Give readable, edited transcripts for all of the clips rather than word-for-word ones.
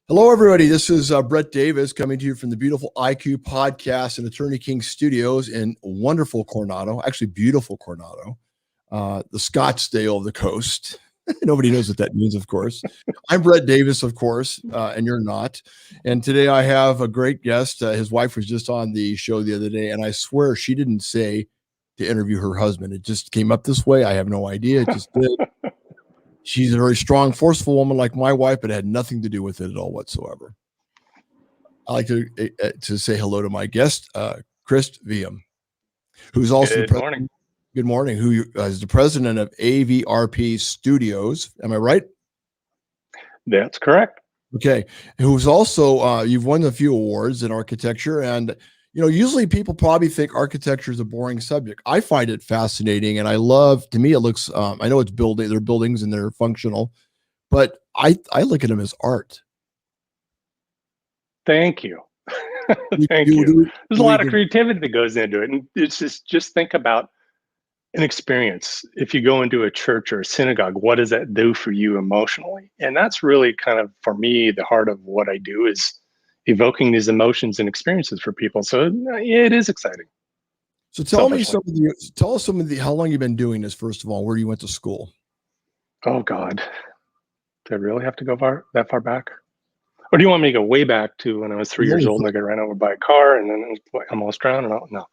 Hello, everybody. This is Brett Davis coming to you from the beautiful IQ Podcast and Attorney King Studios in wonderful Coronado, actually beautiful Coronado, the Scottsdale of the coast. Nobody knows what that means, of course. I'm Brett Davis, of course, and you're not. And today I have a great guest. His wife was just on the show the other day, and I swear she didn't say to interview her husband. It just came up this way. I have no idea. It just did. She's a very strong, forceful woman like my wife, but it had nothing to do with it at all whatsoever. I like to say hello to my guest, Chris Veum, who's also Good morning. Good morning. Who is the president of AVRP Studios? Am I right? That's correct. Okay. Who's also you've won a few awards in architecture, and usually people probably think architecture is a boring subject. I find it fascinating, and I love. To me, it looks. I know it's building. They're buildings and they're functional, but I look at them as art. Thank you. Thank you. There's a lot of creativity that goes into it, and it's just think about an experience. If you go into a church or a synagogue, what does that do for you emotionally? And that's really kind of, for me, the heart of what I do is evoking these emotions and experiences for people. So it is exciting. So tell us some of the how long you've been doing this. First of all, where you went to school. Oh God, do I really have to go that far back? Or do you want me to go way back to when I was 3 years old and I got ran over by a car and then I almost drowned? No.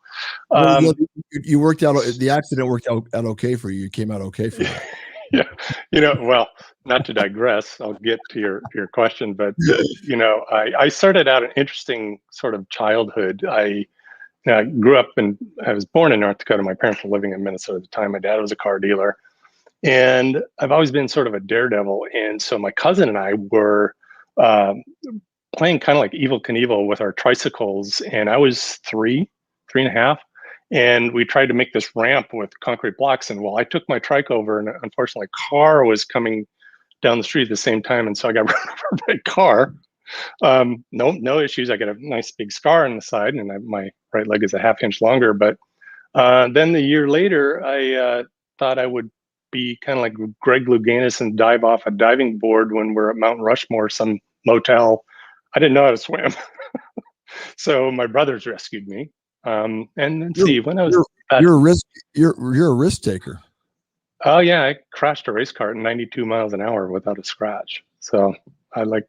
You worked out. The accident worked out okay for you. You came out okay for you. Yeah. Well, not to digress, I'll get to your question, but I started out an interesting sort of childhood. I grew up and I was born in North Dakota. My parents were living in Minnesota at the time. My dad was a car dealer, and I've always been sort of a daredevil. And so my cousin and I were playing kind of like Evel Knievel with our tricycles, and I was three and a half, and we tried to make this ramp with concrete blocks. And I took my trike over, and unfortunately a car was coming down the street at the same time, and so I got run over by a car. No issues. I got a nice big scar on the side, and my right leg is a ½ inch longer. But then the year later, I thought I would be kind of like Greg Louganis and dive off a diving board when we're at Mount Rushmore, some motel. I didn't know how to swim. So my brothers rescued me. And then when I was you're a risk taker. Oh yeah, I crashed a race car at 92 miles an hour without a scratch. So I like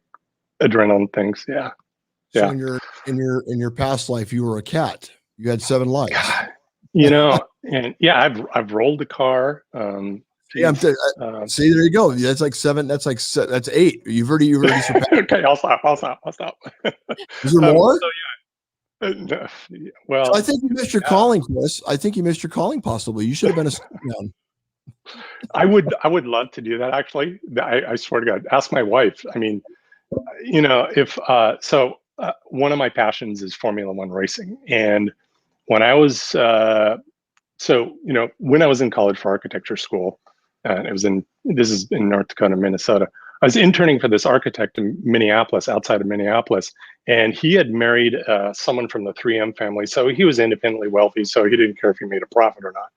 adrenaline things. Yeah. So in your past life, you were a cat. You had 7 lives. And yeah, I've rolled a car. See, there you go. That's like 7. That's 8. You've already surpassed. Okay, I'll stop. Is there more? No, well, so I think you missed your calling, Chris. I think you missed your calling. Possibly, you should have been a stuntman. I would love to do that. Actually, I swear to God, ask my wife. I mean, if one of my passions is Formula One racing, and when I was when I was in college for architecture school. This is in North Dakota, Minnesota. I was interning for this architect in Minneapolis, outside of Minneapolis, and he had married someone from the 3M family. So he was independently wealthy, so he didn't care if he made a profit or not.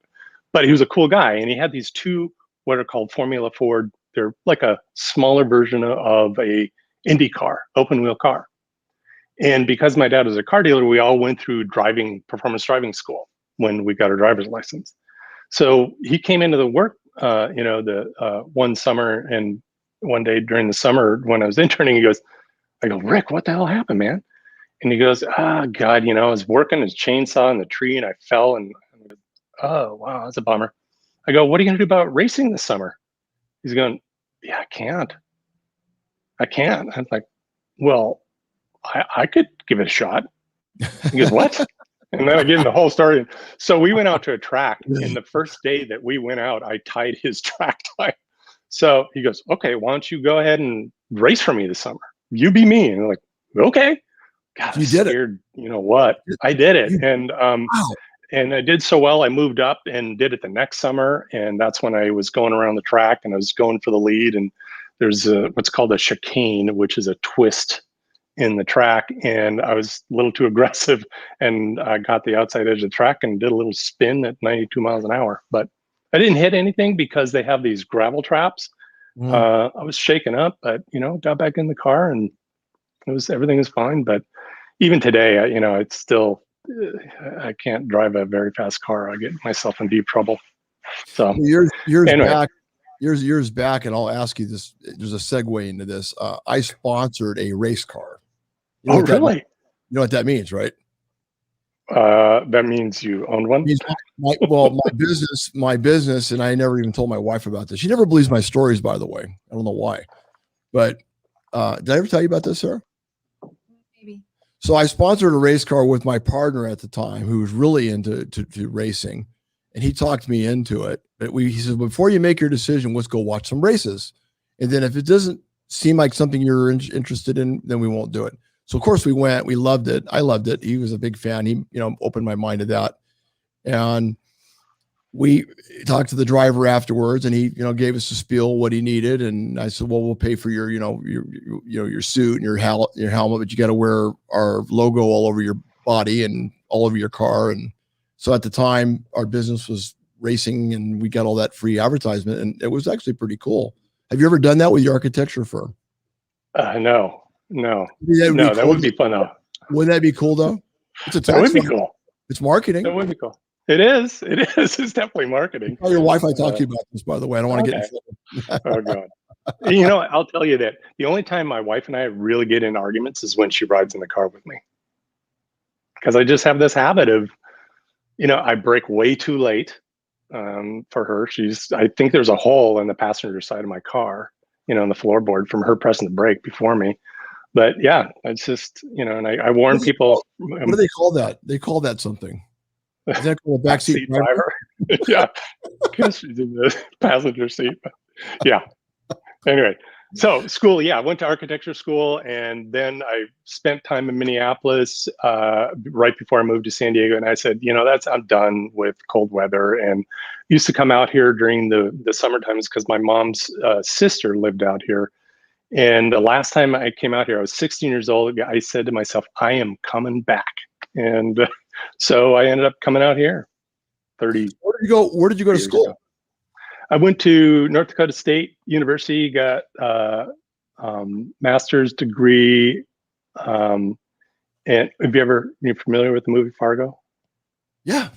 But he was a cool guy, and he had these 2 what are called Formula Ford. They're like a smaller version of a Indy car, open wheel car. And because my dad was a car dealer, we all went through performance driving school when we got our driver's license. So he came into the work one summer, and one day during the summer when I was interning, I go, Rick, what the hell happened, man? And he goes, God, I was working his chainsaw in the tree and I fell, and oh, wow, that's a bummer. I go, what are you going to do about racing this summer? He's going, yeah, I can't. I'm like, well, I could give it a shot. He goes, what? And then I gave him the whole story. So we went out to a track, and the first day that we went out, I tied his track tie. So he goes, okay, why don't you go ahead and race for me this summer? You be me. And I'm like, okay. God, you did it. You know what? I did it. And and I did so well, I moved up and did it the next summer. And that's when I was going around the track and I was going for the lead. And there's what's called a chicane, which is a twist in the track, and I was a little too aggressive, and I got the outside edge of the track and did a little spin at 92 miles an hour. But I didn't hit anything because they have these gravel traps. I was shaken up, but got back in the car and everything was fine. But even today, it's still, I can't drive a very fast car. I get myself in deep trouble. So years anyway. back, years back, and I'll ask you this. There's a segue into this. I sponsored a race car. Oh, really? You know what that means, right? That means you own one. My business, and I never even told my wife about this. She never believes my stories, by the way. I don't know why, but did I ever tell you about this, Sarah? Maybe. So I sponsored a race car with my partner at the time, who was really into racing, and he talked me into it. But he said, before you make your decision, let's go watch some races, and then if it doesn't seem like something you're interested in, then we won't do it. So of course we went. We loved it. I loved it. He was a big fan. He opened my mind to that, and we talked to the driver afterwards, and he gave us a spiel what he needed. And I said, well, we'll pay for your your suit and your helmet, but you got to wear our logo all over your body and all over your car. And so at the time, our business was racing, and we got all that free advertisement, and it was actually pretty cool. Have you ever done that with your architecture firm? No, that would be fun though. Wouldn't that be cool though? That would be cool. It's marketing. That would be cool. It is. It's definitely marketing. Tell your wife I talked to you about this, by the way. I don't want to get in trouble. Oh God. I'll tell you that the only time my wife and I really get in arguments is when she rides in the car with me. Because I just have this habit of, I brake way too late for her. I think there's a hole in the passenger side of my car, in the floorboard from her pressing the brake before me. But yeah, it's just, and I warn people. What do they call that? They call that something. Is that called a backseat driver? Yeah, because she's in the passenger seat. Yeah. Anyway, so school, I went to architecture school, and then I spent time in Minneapolis right before I moved to San Diego. And I said, I'm done with cold weather. And used to come out here during the summer times because my mom's sister lived out here. And the last time I came out here, I was 16 years old. I said to myself, I am coming back. And so I ended up coming out here. 30. Where did you go to school? Ago. I went to North Dakota State University, got master's degree. And have you familiar with the movie Fargo? Yeah.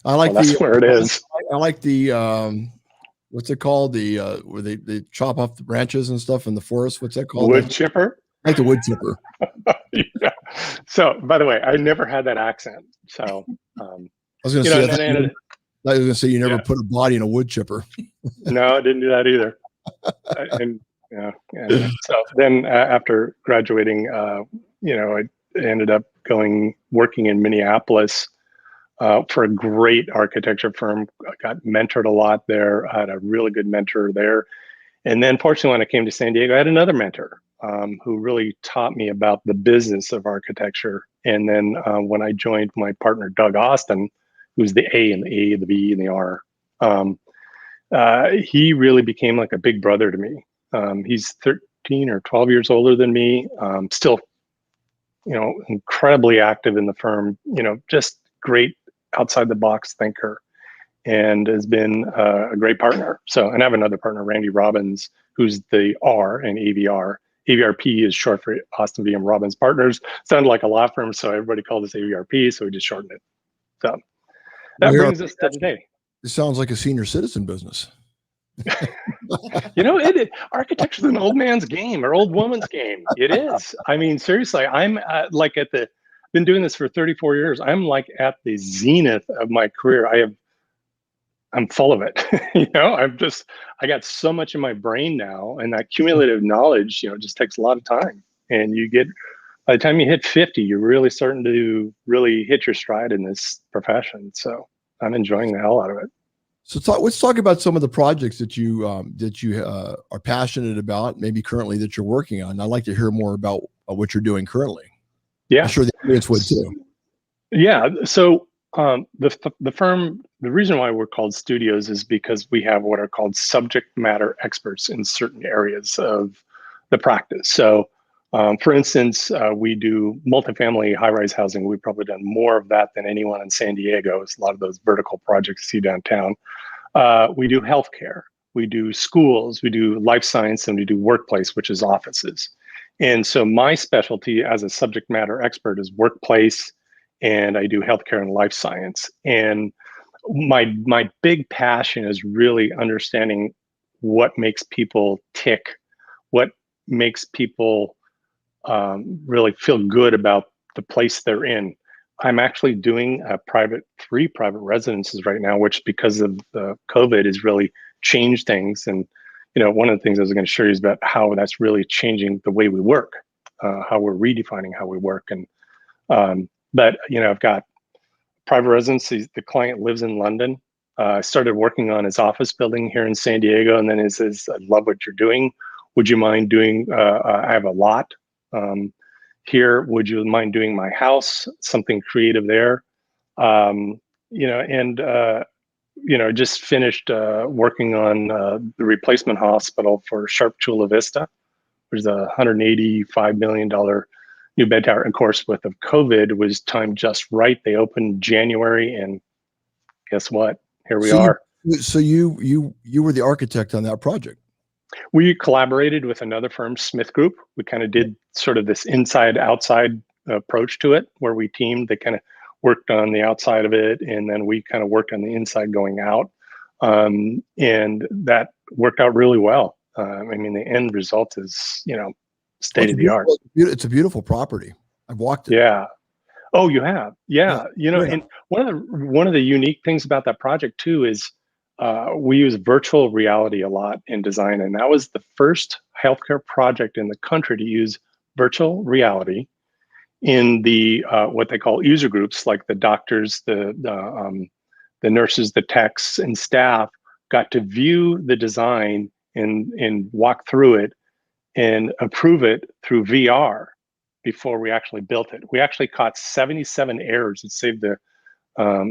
I like that's where it is. I like the what's it called? The where they chop off the branches and stuff in the forest. What's that called? Wood chipper. I like the wood chipper. Yeah. So, by the way, I never had that accent. So, I was going to say, I was going to say you never put a body in a wood chipper. No, I didn't do that either. And so then after graduating, I ended up working in Minneapolis for a great architecture firm. I got mentored a lot there. I had a really good mentor there. And then fortunately, when I came to San Diego, I had another mentor who really taught me about the business of architecture. And then when I joined my partner, Doug Austin, who's the A and the A, the B and the R, he really became like a big brother to me. He's 13 or 12 years older than me, still, incredibly active in the firm, just great outside the box thinker, and has been a great partner. So, and I have another partner, Randy Robbins, who's the R in AVR. AVRP is short for Austin Veum Robbins Partners. Sounded like a law firm, so everybody called us AVRP, so we just shortened it. So that brings us to today. It sounds like a senior citizen business. Architecture is an old man's game or old woman's game. It is. I mean, seriously, I'm been doing this for 34 years. I'm like at the zenith of my career. I'm full of it. I got so much in my brain now, and that cumulative knowledge, just takes a lot of time. And by the time you hit 50, you're really starting to really hit your stride in this profession. So I'm enjoying the hell out of it. So let's talk about some of the projects that you are passionate about, maybe currently that you're working on. I'd like to hear more about what you're doing currently. Yeah, I'm sure the audience would too. Yeah. So the firm, the reason why we're called studios is because we have what are called subject matter experts in certain areas of the practice. So, for instance, we do multifamily high-rise housing. We've probably done more of that than anyone in San Diego. It's a lot of those vertical projects you see downtown. We do healthcare. We do schools. We do life science, and we do workplace, which is offices. And so my specialty as a subject matter expert is workplace, and I do healthcare and life science. And my big passion is really understanding what makes people tick, what makes people really feel good about the place they're in. I'm actually doing three private residences right now, which because of the COVID has really changed things. And one of the things I was going to show you is about how that's really changing the way we work, how we're redefining how we work. And but I've got private residency. The client lives in London. I started working on his office building here in San Diego, and then he says, "I love what you're doing. Would you mind doing? I have a lot here. Would you mind doing my house? Something creative there." Just finished working on the replacement hospital for Sharp Chula Vista, which is a $185 million new bed tower. And of course, with the COVID, it was timed just right. They opened January, and guess what? Here we are. So you were the architect on that project. We collaborated with another firm, Smith Group. We kind of did sort of this inside-outside approach to it, where we teamed. They kind of worked on the outside of it, and then we kind of worked on the inside going out. And that worked out really well. The end result is, state of the art. It's a beautiful property. I've walked it. Yeah. Oh, you have? Yeah. And one of the unique things about that project too is we use virtual reality a lot in design, and that was the first healthcare project in the country to use virtual reality in the what they call user groups, like the doctors, the nurses, the techs, and staff got to view the design and walk through it and approve it through VR before we actually built it. We actually caught 77 errors. It saved the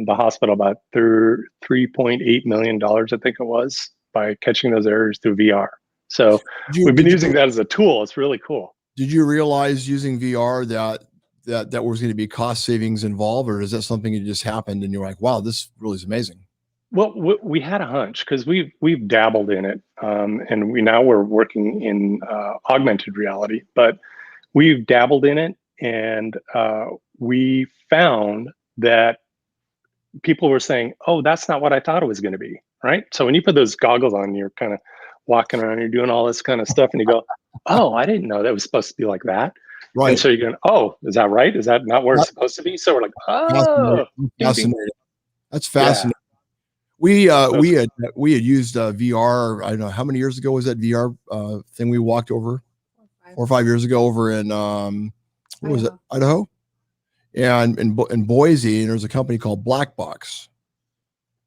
hospital about $3.8 million, I think it was, by catching those errors through VR. So we've been using that as a tool. It's really cool. Did you realize using VR that was going to be cost savings involved, or is that something that just happened and you're like, wow, this really is amazing? Well, we had a hunch because we've dabbled in it, and we're working in augmented reality, but we've dabbled in it, and we found that people were saying, "Oh, that's not what I thought it was going to be." Right? So when you put those goggles on, you're kind of walking around, you're doing all this kind of stuff, and you go, "Oh, I didn't know that was supposed to be like that." Right. And so you're going, "Oh, is that right? Is that not where it's supposed to be?" So we're like, "Oh, fascinating. That's fascinating." Yeah. We had used VR. I don't know how many years ago was that VR thing we walked over, 4 or 5 years ago over in what was it, Idaho, and in Boise. And there's a company called Black Box,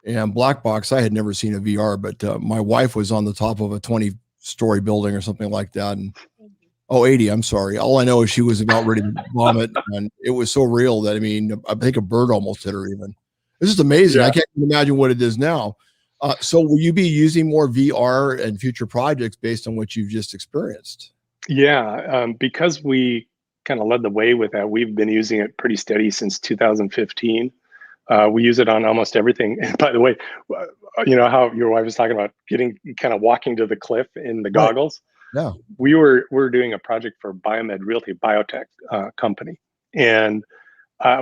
and Black Box, I had never seen a VR, but my wife was on the top of a 20-story building or something like that, and 80. I'm sorry. All I know is she was about ready to vomit, and it was so real that I think a bird almost hit her even. This is amazing. Yeah. I can't imagine what it is now. So will you be using more VR and future projects based on what you've just experienced? Yeah, because we kind of led the way with that. We've been using it pretty steady since 2015. We use it on almost everything. And by the way, how your wife was talking about walking to the cliff in the goggles. Right. Yeah, we were doing a project for Biomed Realty biotech company, and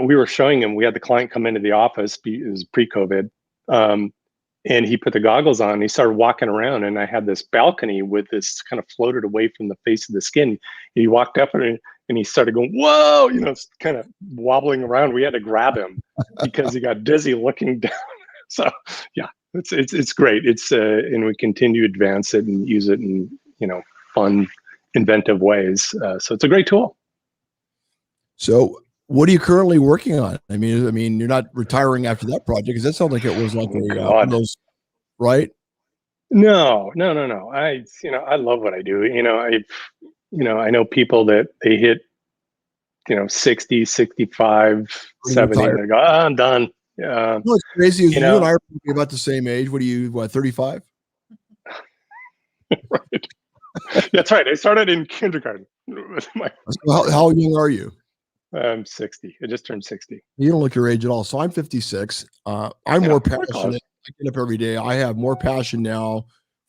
we were showing him. We had the client come into the office. It was pre-COVID, and he put the goggles on. And he started walking around, and I had this balcony with this kind of floated away from the face of the skin. And he walked up and he started going, "Whoa!" Kind of wobbling around. We had to grab him because he got dizzy looking down. So yeah, it's great. And we continue to advance it and use it in fun, inventive ways. So it's a great tool. So what are you currently working on? I mean, you're not retiring after that project, because that sounds like it was like those, right? No. I love what I do. I know people that they hit, 60, 65, 70, and they go, I'm done. What's crazy is you and I are about the same age. What are you, 35? Right. That's right. I started in kindergarten. How young are you? I'm 60. I just turned 60. You don't look your age at all. So I'm 56. I'm more passionate. I get up every day. I have more passion now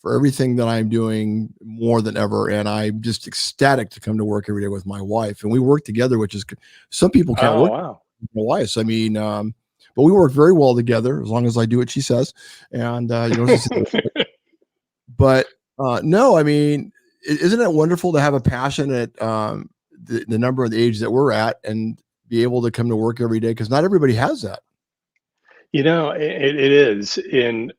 for everything that I'm doing more than ever. And I'm just ecstatic to come to work every day with my wife. And we work together, which is some people can't Oh, work wow. with my wife. I mean, but we work very well together as long as I do what she says. And, but no, I mean, isn't it wonderful to have a passion at the number of the age that we're at and be able to come to work every day? Because not everybody has that. It is. And,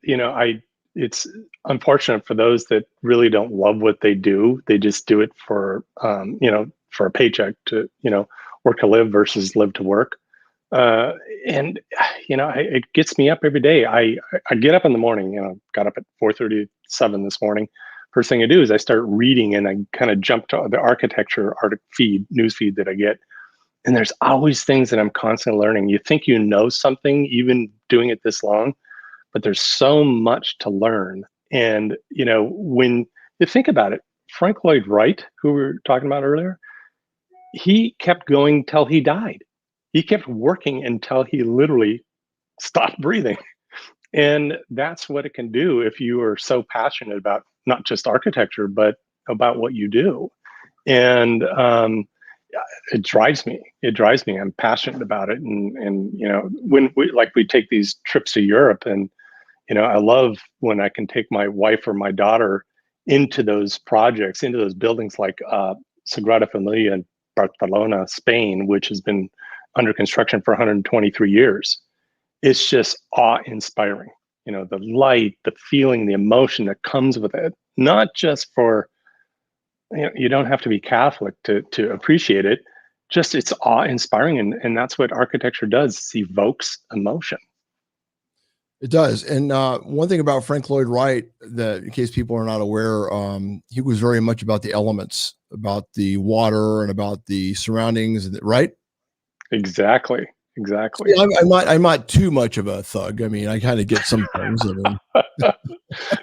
it's unfortunate for those that really don't love what they do. They just do it for a paycheck to, work to live versus live to work. And, it gets me up every day. I get up in the morning, got up at 4:37 this morning. First thing I do is I start reading and I kind of jump to the architecture news feed that I get. And there's always things that I'm constantly learning. You think you know something, even doing it this long, but there's so much to learn. And, when you think about it, Frank Lloyd Wright, who we were talking about earlier, he kept going till he died. He kept working until he literally stopped breathing. And that's what it can do if you are so passionate about not just architecture, but about what you do. And it drives me. It drives me. I'm passionate about it. And when we take these trips to Europe, and I love when I can take my wife or my daughter into those projects, into those buildings like Sagrada Familia in Barcelona, Spain, which has been under construction for 123 years. It's just awe-inspiring. The light, the feeling, the emotion that comes with it. Not just for you don't have to be Catholic to appreciate it. Just it's awe-inspiring, and that's what architecture does. It evokes emotion. It does. And one thing about Frank Lloyd Wright, that in case people are not aware, he was very much about the elements, about the water and about the surroundings, right? Exactly. See, I'm not too much of a thug. I mean, I kind of get some things. I mean,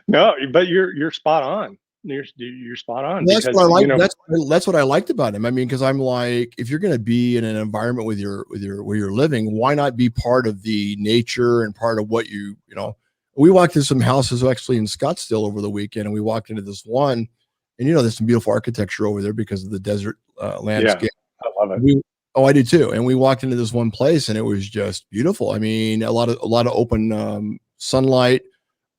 No, but you're spot on. You're spot on that's because what I like. That's what I liked about him. I mean, because I'm like, if you're going to be in an environment where you're living, why not be part of the nature and part of what we walked into some houses actually in Scottsdale over the weekend, and we walked into this one, and there's some beautiful architecture over there because of the desert landscape. Yeah, I love it. I do too. And we walked into this one place, and it was just beautiful. I mean, a lot of open sunlight.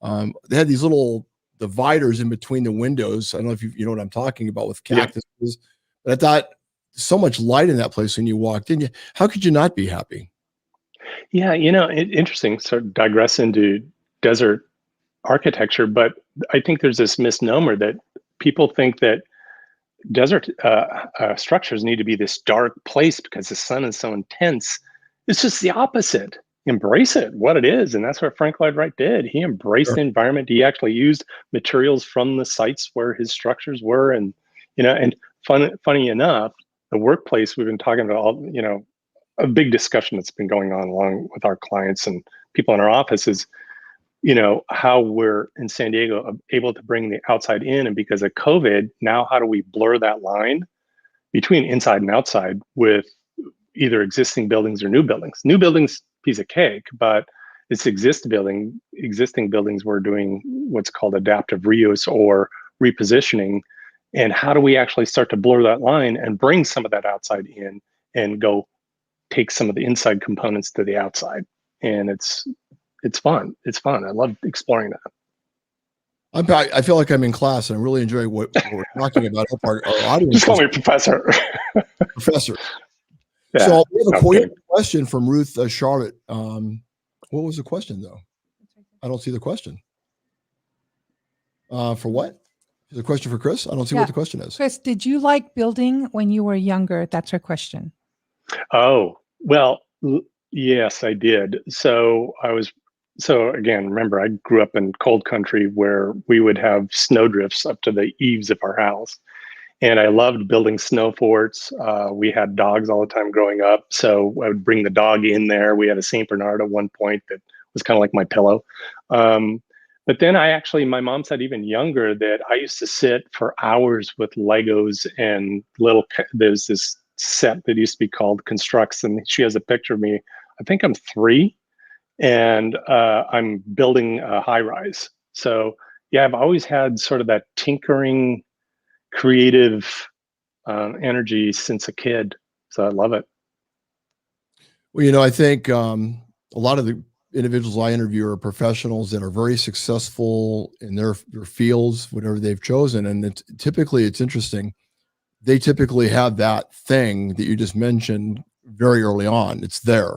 They had these little dividers in between the windows. I don't know if you know what I'm talking about with cactuses, yeah. But I thought so much light in that place when you walked in. How could you not be happy? Yeah, interesting. Sort of digress into desert architecture, but I think there's this misnomer that people think that desert structures need to be this dark place because the sun is so intense. It's just the opposite. Embrace it, what it is. And that's what Frank Lloyd Wright did. He embraced the environment. He actually used materials from the sites where his structures were. And, and funny enough, the workplace we've been talking about, a big discussion that's been going on along with our clients and people in our offices, how we're in San Diego able to bring the outside in. And because of COVID, now how do we blur that line between inside and outside with either existing buildings or new buildings? New buildings, piece of cake, but it's existing buildings, we're doing what's called adaptive reuse or repositioning. And how do we actually start to blur that line and bring some of that outside in and go take some of the inside components to the outside? And it's fun. It's fun. I love exploring that. I feel like I'm in class, and I'm really enjoying what we're talking about. Our audience. Just call me professor. Professor. Yeah, so we have a question from Ruth Charlotte. What was the question, though? I don't see the question. For what? Is a question for Chris? I don't see what the question is. Chris, did you like building when you were younger? That's her question. Oh, well, yes, I did. So again, remember, I grew up in cold country where we would have snowdrifts up to the eaves of our house. And I loved building snow forts. We had dogs all the time growing up. So I would bring the dog in there. We had a St. Bernard at one point that was kind of like my pillow. But then my mom said even younger that I used to sit for hours with Legos and there's this set that used to be called Constructs. And she has a picture of me. I think I'm 3 and I'm building a high rise. So, I've always had sort of that tinkering, creative energy since a kid. So I love it. Well, I think a lot of the individuals I interview are professionals that are very successful in their fields, whatever they've chosen. And it's interesting. They typically have that thing that you just mentioned very early on. It's there.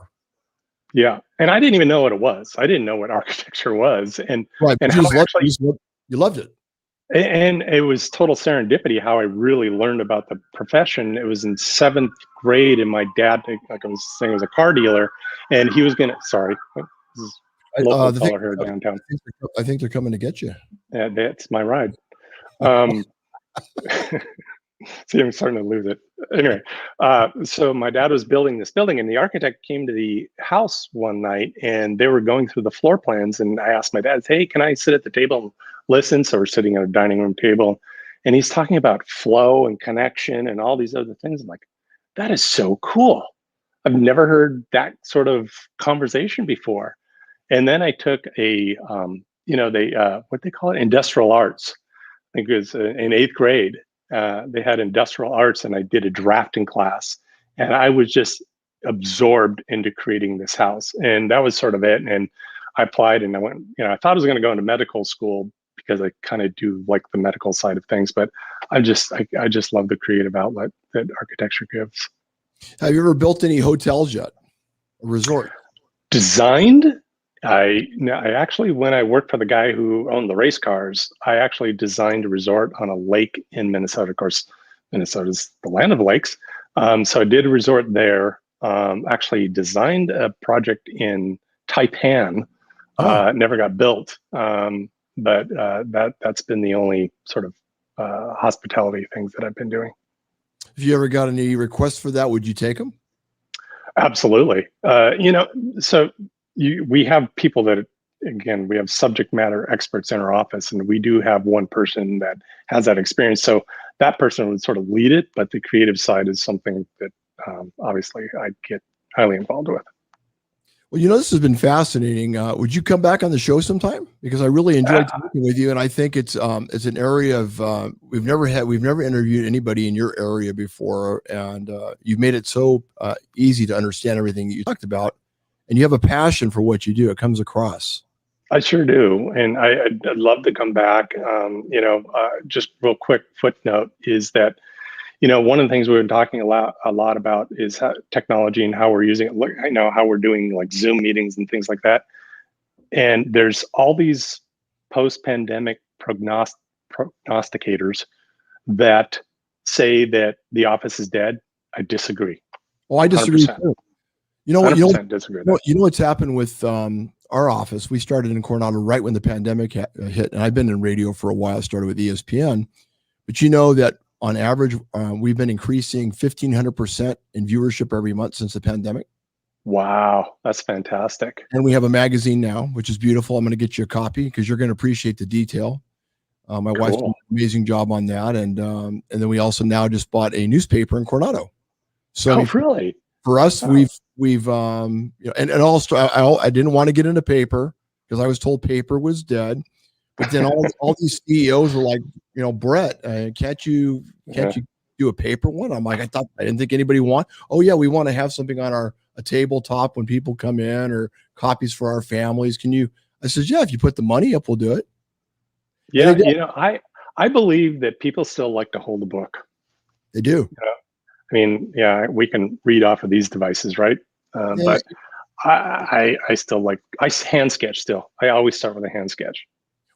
Yeah. And I didn't even know what it was. I didn't know what architecture was. And Right. and You, how you loved it. and it was total serendipity how I really learned about the profession. It was in 7th grade, and my dad, like I was saying, was a car dealer, and he was gonna. Sorry, this is local color here downtown. I think they're coming to get you. Yeah, that's my ride. See, I'm starting to lose it. Anyway, so my dad was building this building, and the architect came to the house one night, and they were going through the floor plans. And I asked my dad, "Hey, can I sit at the table and listen?" So we're sitting at a dining room table, and he's talking about flow and connection and all these other things. I'm like, that is so cool. I've never heard that sort of conversation before. And then I took what they call it, industrial arts. I think it was in 8th grade. They had industrial arts, and I did a drafting class, and I was just absorbed into creating this house. And that was sort of it. And I applied, and I went, I thought I was going to go into medical school because I kind of do like the medical side of things, but I just love the creative outlet that architecture gives. Have you ever built any hotels yet? A resort? Designed? I actually, when I worked for the guy who owned the race cars, I actually designed a resort on a lake in Minnesota. Of course, Minnesota's the land of lakes. So I did a resort there. Actually designed a project in Taipan. Never got built. But that's been the only sort of hospitality things that I've been doing. Have you ever got any requests for that? Would you take them? Absolutely. So we have people that, again, we have subject matter experts in our office, and we do have one person that has that experience. So that person would sort of lead it, but the creative side is something that obviously I get highly involved with. Well, this has been fascinating. Would you come back on the show sometime? Because I really enjoyed talking with you, and I think it's an area of we've never interviewed anybody in your area before, and you've made it so easy to understand everything that you talked about, and you have a passion for what you do. It comes across. I sure do, and I'd love to come back. Just real quick footnote is that, one of the things we've been talking a lot about is how technology and how we're using it. Look, I know how we're doing like Zoom meetings and things like that. And there's all these post-pandemic prognosticators that say that the office is dead. I disagree. Oh, I disagree 100%. too. Disagree. What's happened with our office? We started in Coronado right when the pandemic hit, and I've been in radio for a while. I started with ESPN, but that on average, we've been increasing 1,500% in viewership every month since the pandemic. Wow, that's fantastic. And we have a magazine now, which is beautiful. I'm going to get you a copy because you're going to appreciate the detail. My wife's done an amazing job on that, and then we also now just bought a newspaper in Coronado. So really? For us, we've and also I didn't want to get into paper because I was told paper was dead. But then all these CEOs were like, Brett, can't you do a paper one? I'm like, I didn't think anybody want. Oh yeah, we want to have something on a tabletop when people come in, or copies for our families. Can you? I said, yeah, if you put the money up, we'll do it. Yeah, I believe that people still like to hold a book. They do. I mean, yeah, we can read off of these devices, right? But I still I hand sketch still. I always start with a hand sketch.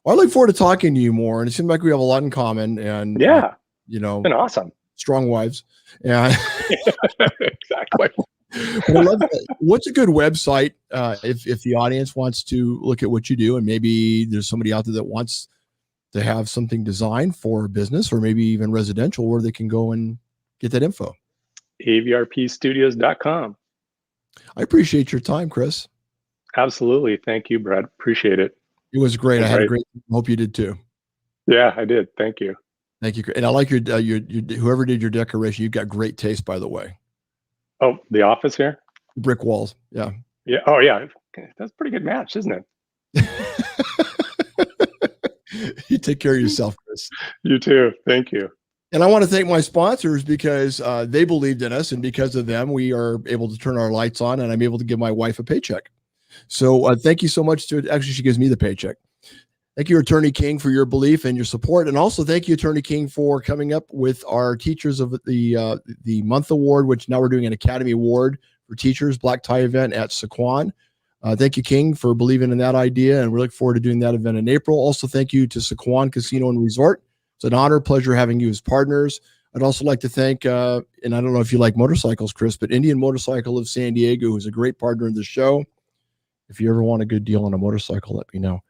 Well, I look forward to talking to you more, and it seems like we have a lot in common. And it's been awesome. Strong wives. Yeah, exactly. I love that. What's a good website if the audience wants to look at what you do, and maybe there's somebody out there that wants to have something designed for a business or maybe even residential, where they can go and get that info? AVRPstudios.com. I appreciate your time, Chris. Absolutely. Thank you, Brad. Appreciate it. It was great. I had a great time. Hope you did too. Yeah, I did. Thank you. Thank you. And I like your whoever did your decoration. You've got great taste, by the way. Oh, the office here? Brick walls. Yeah. Yeah. Oh, yeah. That's a pretty good match, isn't it? You Take care of yourself, Chris. You too. Thank you. And I want to thank my sponsors because they believed in us, and because of them, we are able to turn our lights on, and I'm able to give my wife a paycheck. So thank you so much to, actually, she gives me the paycheck. Thank you, Attorney King, for your belief and your support. And also thank you, Attorney King, for coming up with our Teachers of the Month Award, which now we're doing an Academy Award for Teachers, Black Tie event at Sequan. Thank you, King, for believing in that idea, and we look forward to doing that event in April. Also, thank you to Sequan Casino and Resort. It's an honor, pleasure having you as partners. I'd also like to thank, and I don't know if you like motorcycles, Chris, but Indian Motorcycle of San Diego, who's a great partner in the show. If you ever want a good deal on a motorcycle, let me know.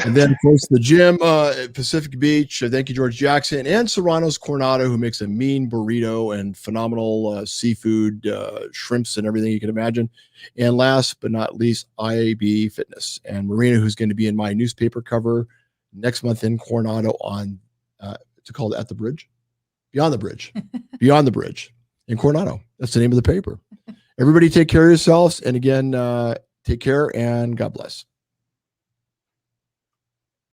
And then, of course, the gym at Pacific Beach. Thank you, George Jackson, and Serrano's Coronado, who makes a mean burrito and phenomenal seafood, shrimps, and everything you can imagine. And last but not least, IAB Fitness and Marina, who's going to be in my newspaper cover next month in Coronado on, it's called At the Bridge, Beyond the Bridge, Beyond the Bridge in Coronado. That's the name of the paper. Everybody take care of yourselves. And again, take care and God bless.